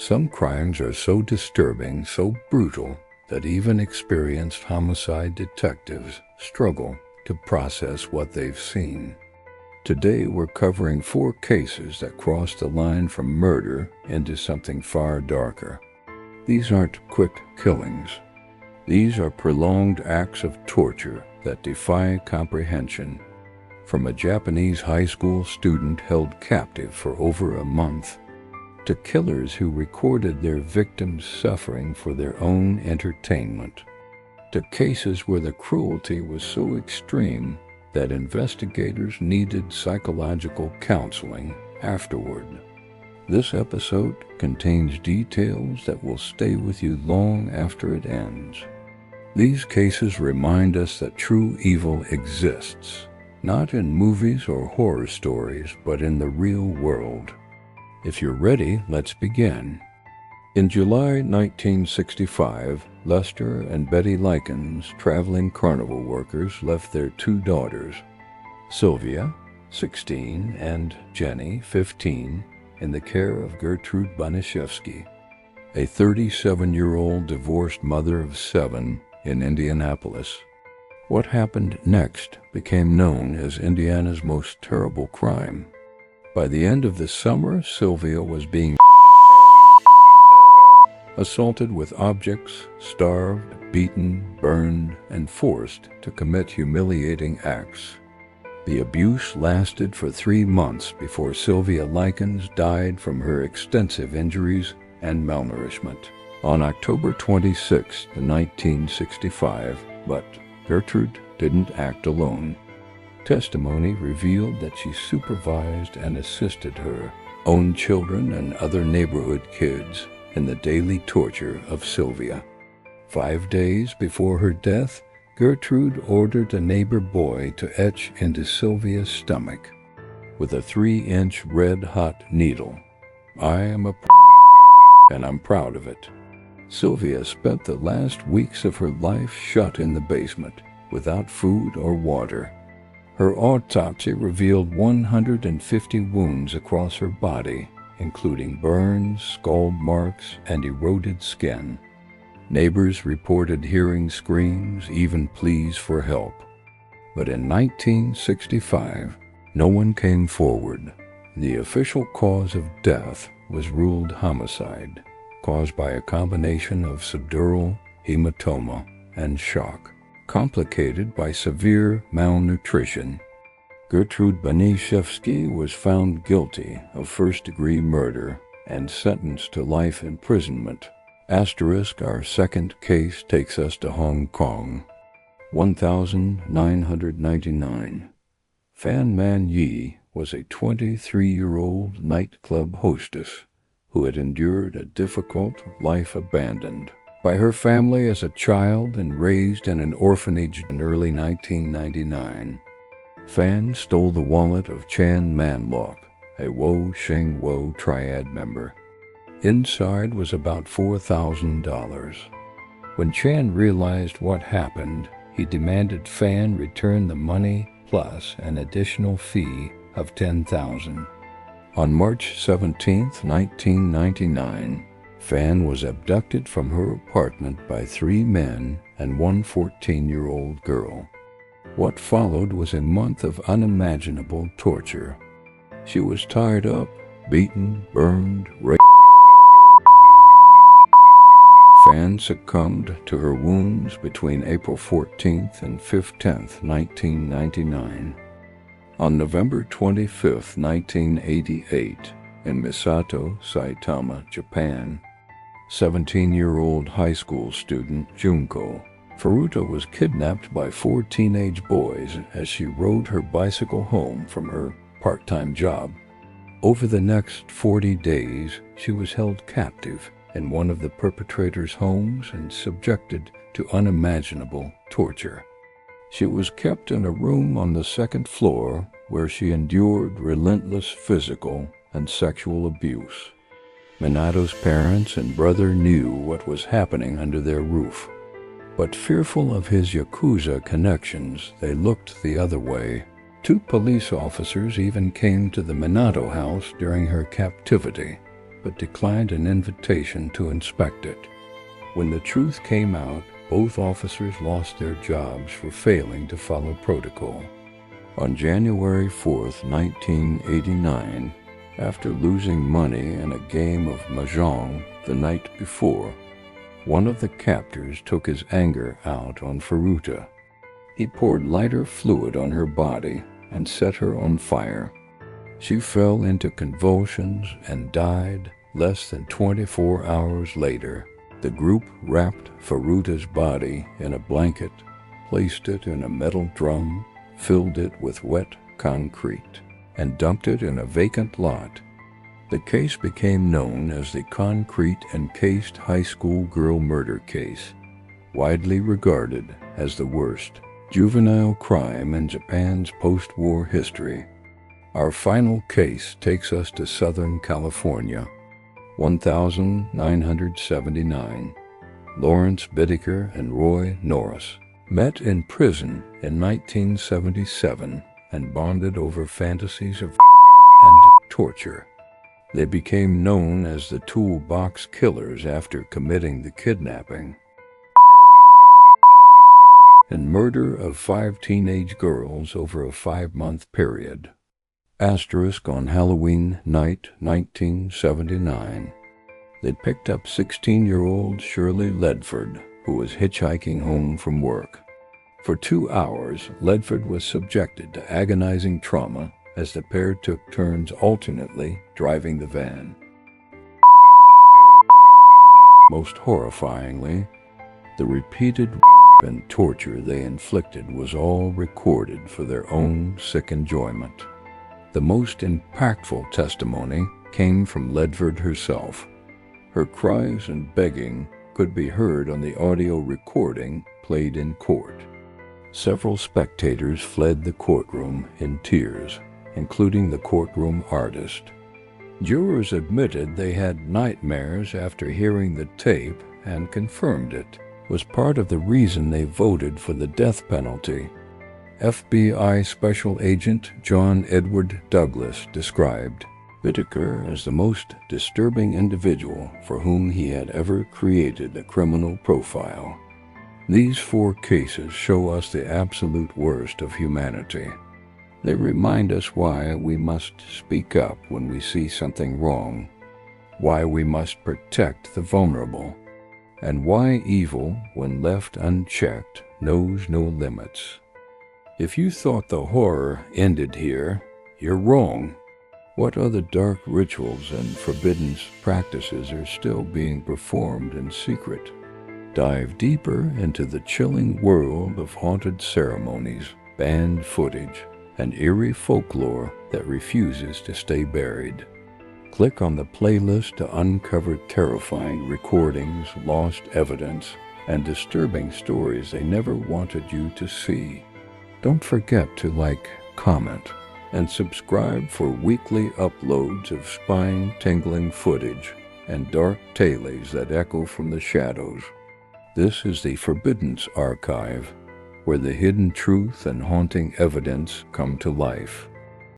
Some crimes are so disturbing, so brutal, that even experienced homicide detectives struggle to process what they've seen. Today we're covering 4 cases that cross the line from murder into something far darker. These aren't quick killings. These are prolonged acts of torture that defy comprehension. From a Japanese high school student held captive for over a month, to killers who recorded their victims' suffering for their own entertainment, to cases where the cruelty was so extreme that investigators needed psychological counseling afterward. This episode contains details that will stay with you long after it ends. These cases remind us that true evil exists, not in movies or horror stories, but in the real world. If you're ready, let's begin. In July 1965, Lester and Betty Likens, traveling carnival workers, left their 2 daughters, Sylvia, 16, and Jenny, 15, in the care of Gertrude Banishevsky, a 37-year-old divorced mother of 7 in Indianapolis. What happened next became known as Indiana's most terrible crime. By the end of the summer, Sylvia was being assaulted with objects, starved, beaten, burned, and forced to commit humiliating acts. The abuse lasted for 3 months before Sylvia Likens died from her extensive injuries and malnourishment on October 26, 1965, but Gertrude didn't act alone. Testimony revealed that she supervised and assisted her own children and other neighborhood kids in the daily torture of Sylvia. 5 days before her death, Gertrude ordered a neighbor boy to etch into Sylvia's stomach, with a 3-inch red-hot needle, "I am a and I'm proud of it." Sylvia spent the last weeks of her life shut in the basement, without food or water. Her autopsy revealed 150 wounds across her body, including burns, scald marks, and eroded skin. Neighbors reported hearing screams, even pleas for help. But in 1965, no one came forward. The official cause of death was ruled homicide, caused by a combination of subdural, hematoma, and shock, complicated by severe malnutrition. Gertrude Banishevsky was found guilty of first-degree murder and sentenced to life imprisonment. Asterisk, our second case takes us to Hong Kong. 1999. Fan Man-yee was a 23-year-old nightclub hostess who had endured a difficult life abandoned by her family as a child and raised in an orphanage in early 1999. Fan stole the wallet of Chan Man-lok, a Wo-shing-wo triad member. Inside was about $4,000. When Chan realized what happened, he demanded Fan return the money plus an additional fee of $10,000. On March 17, 1999, Fan was abducted from her apartment by 3 men and 1 14-year-old girl. What followed was a month of unimaginable torture. She was tied up, beaten, burned, raped. Fan succumbed to her wounds between April 14th and 15th, 1999. On November 25, 1988, in Misato, Saitama, Japan, 17-year-old high school student Junko Furuta was kidnapped by 4 teenage boys as she rode her bicycle home from her part-time job. Over the next 40 days, she was held captive in one of the perpetrator's homes and subjected to unimaginable torture. She was kept in a room on the 2nd floor where she endured relentless physical and sexual abuse. Minato's parents and brother knew what was happening under their roof, but fearful of his Yakuza connections, they looked the other way. 2 police officers even came to the Minato house during her captivity, but declined an invitation to inspect it. When the truth came out, both officers lost their jobs for failing to follow protocol. On January 4th, 1989, after losing money in a game of mahjong the night before, one of the captors took his anger out on Faruta. He poured lighter fluid on her body and set her on fire. She fell into convulsions and died less than 24 hours later. The group wrapped Faruta's body in a blanket, placed it in a metal drum, filled it with wet concrete, and dumped it in a vacant lot. The case became known as the concrete-encased high school girl murder case, widely regarded as the worst juvenile crime in Japan's post-war history. Our final case takes us to Southern California. 1979. Lawrence Bittaker and Roy Norris met in prison in 1977 and bonded over fantasies of and torture. They became known as the Toolbox Killers after committing the kidnapping and murder of 5 teenage girls over a 5-month period. Asterisk on Halloween night 1979. They picked up 16-year-old Shirley Ledford, who was hitchhiking home from work. For 2 hours, Ledford was subjected to agonizing trauma as the pair took turns alternately driving the van. Most horrifyingly, the repeated and torture they inflicted was all recorded for their own sick enjoyment. The most impactful testimony came from Ledford herself. Her cries and begging could be heard on the audio recording played in court. Several spectators fled the courtroom in tears, including the courtroom artist. Jurors admitted they had nightmares after hearing the tape and confirmed it was part of the reason they voted for the death penalty. FBI Special Agent John Edward Douglas described Bittaker as the most disturbing individual for whom he had ever created a criminal profile. These 4 cases show us the absolute worst of humanity. They remind us why we must speak up when we see something wrong, why we must protect the vulnerable, and why evil, when left unchecked, knows no limits. If you thought the horror ended here, you're wrong. What other dark rituals and forbidden practices are still being performed in secret? Dive deeper into the chilling world of haunted ceremonies, banned footage, and eerie folklore that refuses to stay buried. Click on the playlist to uncover terrifying recordings, lost evidence, and disturbing stories they never wanted you to see. Don't forget to like, comment, and subscribe for weekly uploads of spine-tingling footage and dark tales that echo from the shadows. This is the Forbiddance Archive, where the hidden truth and haunting evidence come to life.